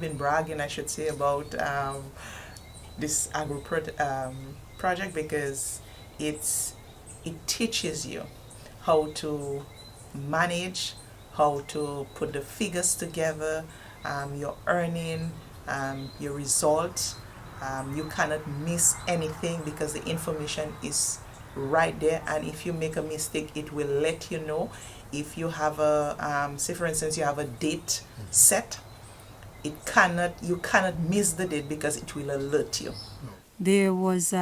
been bragging, I should say, about this project because it's it teaches you how to manage, how to put the figures together, your earning, your results. You cannot miss anything because the information is right there, and if you make a mistake it will let you know. If you have a say for instance you have a date set, you cannot miss the date because it will alert you. There was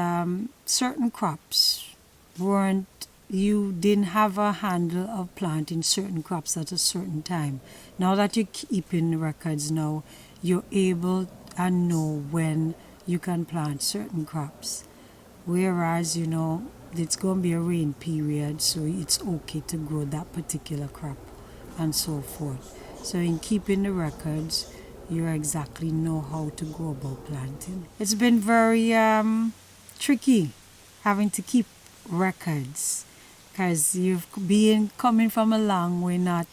certain crops weren't you didn't have a handle of planting certain crops at a certain time. Now that you're keeping records now, you're able and know when you can plant certain crops. Whereas, it's going to be a rain period, so it's okay to grow that particular crop and so forth. So in keeping the records, you exactly know how to go about planting. It's been very tricky having to keep records because you've been coming from a long way, not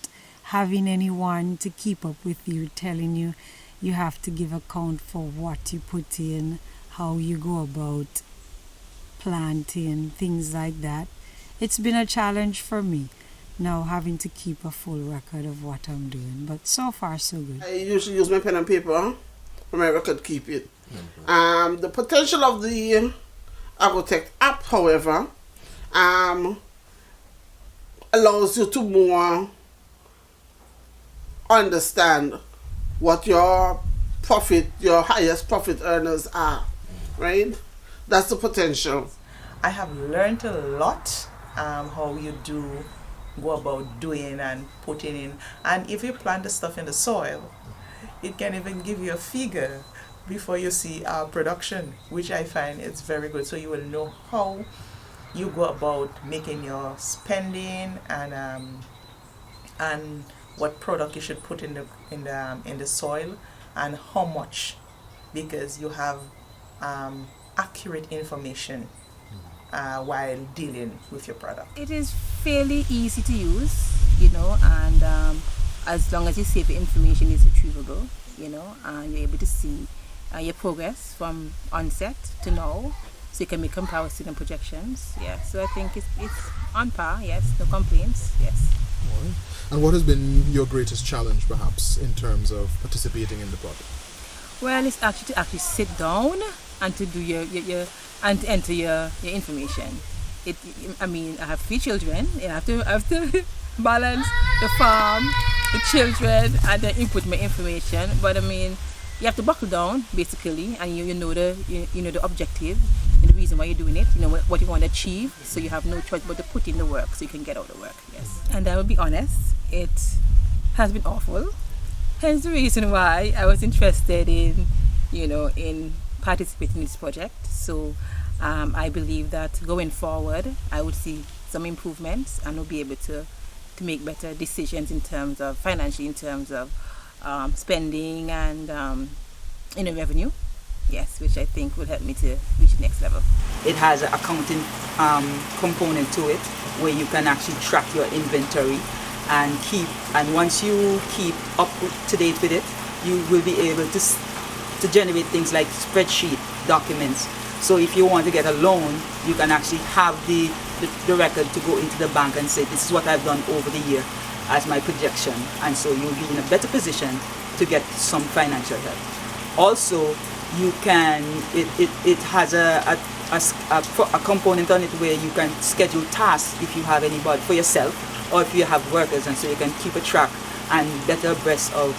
having anyone to keep up with you, telling you you have to give account for what you put in, how you go about planting, things like that. It's been a challenge for me now having to keep a full record of what I'm doing, but so far so good. I usually use my pen and paper for my record keeping. The potential of the AgroTech app, however, allows you to more understand what your highest profit earners are, right? That's the potential. I have learned a lot how you do go about doing and putting in, and if you plant the stuff in the soil, it can even give you a figure before you see production, which I find is very good. So you will know how you go about making your spending and what product you should put in the soil and how much, because you have accurate information while dealing with your product. It is fairly easy to use, and as long as you say the information is retrievable, and you're able to see your progress from onset to now, so you can make comparison and projections. Yeah, so I think it's on par. Yes, no complaints. Yes. All right. And what has been your greatest challenge, perhaps, in terms of participating in the project? Well, it's actually to sit down and to do your and to enter your information. I have 3 children. I have to balance the farm, the children, and then input my information. But you have to buckle down basically, and you know the objective, the reason why you're doing it. You know what you want to achieve. So you have no choice but to put in the work so you can get out the work. Yes. And I will be honest, it has been awful. Hence the reason why I was interested in participating in this project. So I believe that going forward, I would see some improvements and will be able to make better decisions in terms of financially, in terms of spending and revenue. Yes, which I think will help me to reach the next level. It has an accounting component to it where you can actually track your inventory and once you keep up to date with it, you will be able to generate things like spreadsheet documents. So if you want to get a loan, you can actually have the record to go into the bank and say, this is what I've done over the year as my projection. And so you'll be in a better position to get some financial help. Also, it has a component on it where you can schedule tasks if you have anybody for yourself or if you have workers, and so you can keep a track and better abreast of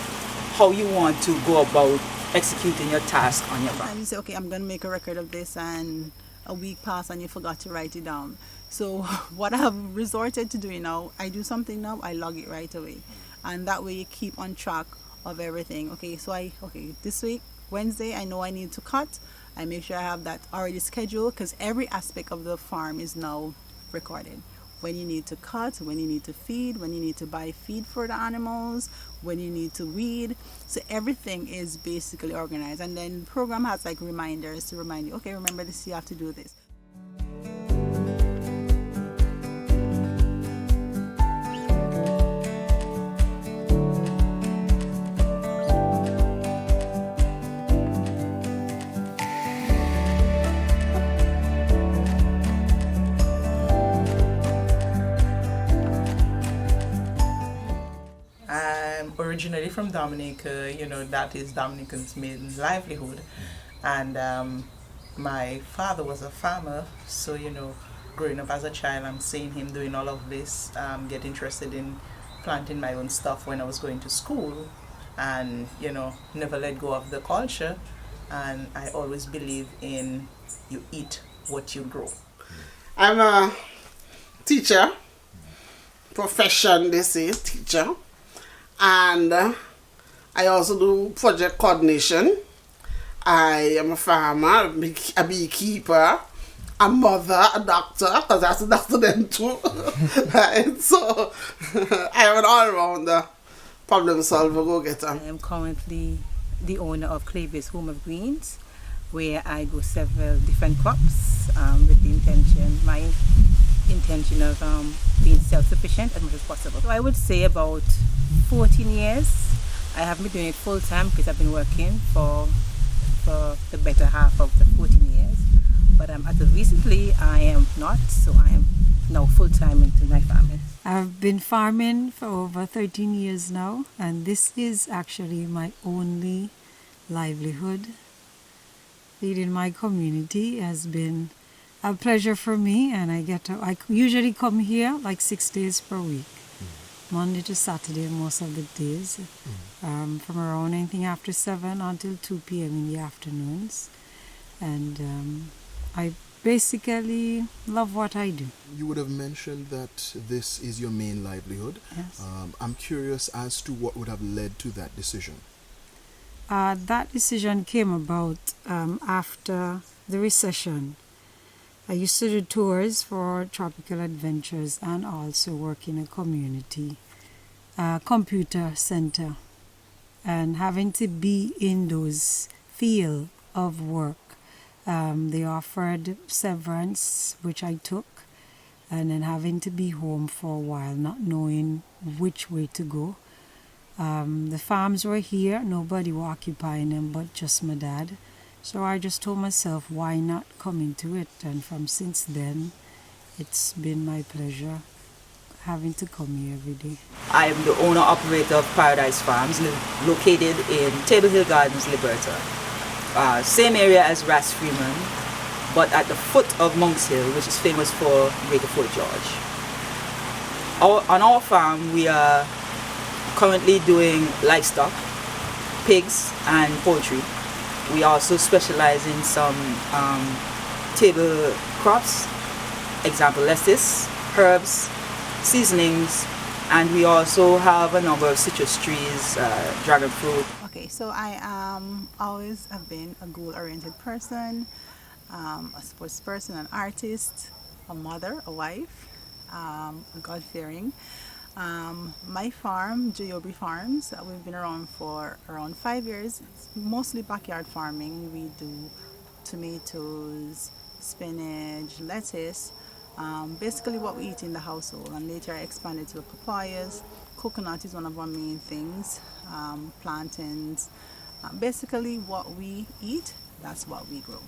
how you want to go about executing your task on your farm. And you say, okay, I'm going to make a record of this, and a week passed and you forgot to write it down. So what I have resorted to doing now, I do something now, I log it right away. And that way you keep on track of everything. Okay, so this week, Wednesday, I know I need to cut. I make sure I have that already scheduled because every aspect of the farm is now recorded. When you need to cut, when you need to feed, when you need to buy feed for the animals, when you need to weed. So everything is basically organized. And then the program has like reminders to remind you, okay, remember this, you have to do this. originally from Dominica. That is Dominican's main livelihood. And my father was a farmer, so growing up as a child, I'm seeing him doing all of this, get interested in planting my own stuff when I was going to school, and never let go of the culture. And I always believe in you eat what you grow. I'm a teacher, profession they say, teacher, and I also do project coordination. I am a farmer, a beekeeper, a mother, a doctor, because that's a doctor then too. Right? So I am an all-rounder problem solver, go-getter. I am currently the owner of Clay-Based Home of Greens, where I grow several different crops with my intention of being self-sufficient as much as possible. So I would say about 14 years. I haven't been doing it full time because I've been working for the better half of the 14 years. But as of recently, I am not, so I am now full time into my farming. I've been farming for over 13 years now, and this is actually my only livelihood. Feeding my community has been a pleasure for me, and I usually come here like 6 days per week, Monday to Saturday most of the days, from around anything after 7 until 2 p.m. in the afternoons. And I basically love what I do. You would have mentioned that this is your main livelihood. Yes. I'm curious as to what would have led to that decision. That decision came about after the recession. I used to do tours for Tropical Adventures and also work in a community computer center. And having to be in those field of work, they offered severance, which I took, and then having to be home for a while, not knowing which way to go. The farms were here, nobody was occupying them but just my dad. So I just told myself, why not come into it? And since then, it's been my pleasure having to come here every day. I am the owner-operator of Paradise Farms, located in Table Hill Gardens, Liberta. Same area as Ras Freeman, but at the foot of Monks Hill, which is famous for Greater Fort George. On our farm, we are currently doing livestock, pigs and poultry. We also specialize in some table crops, example lettuce, herbs, seasonings, and we also have a number of citrus trees, dragon fruit. Okay, so I always have been a goal-oriented person, a sports person, an artist, a mother, a wife, God-fearing. My farm, Joyobi Farms, we've been around for around 5 years. It's mostly backyard farming. We do tomatoes, spinach, lettuce, basically what we eat in the household. And later I expanded to the papayas. Coconut is one of our main things, plantains. Basically what we eat, that's what we grow.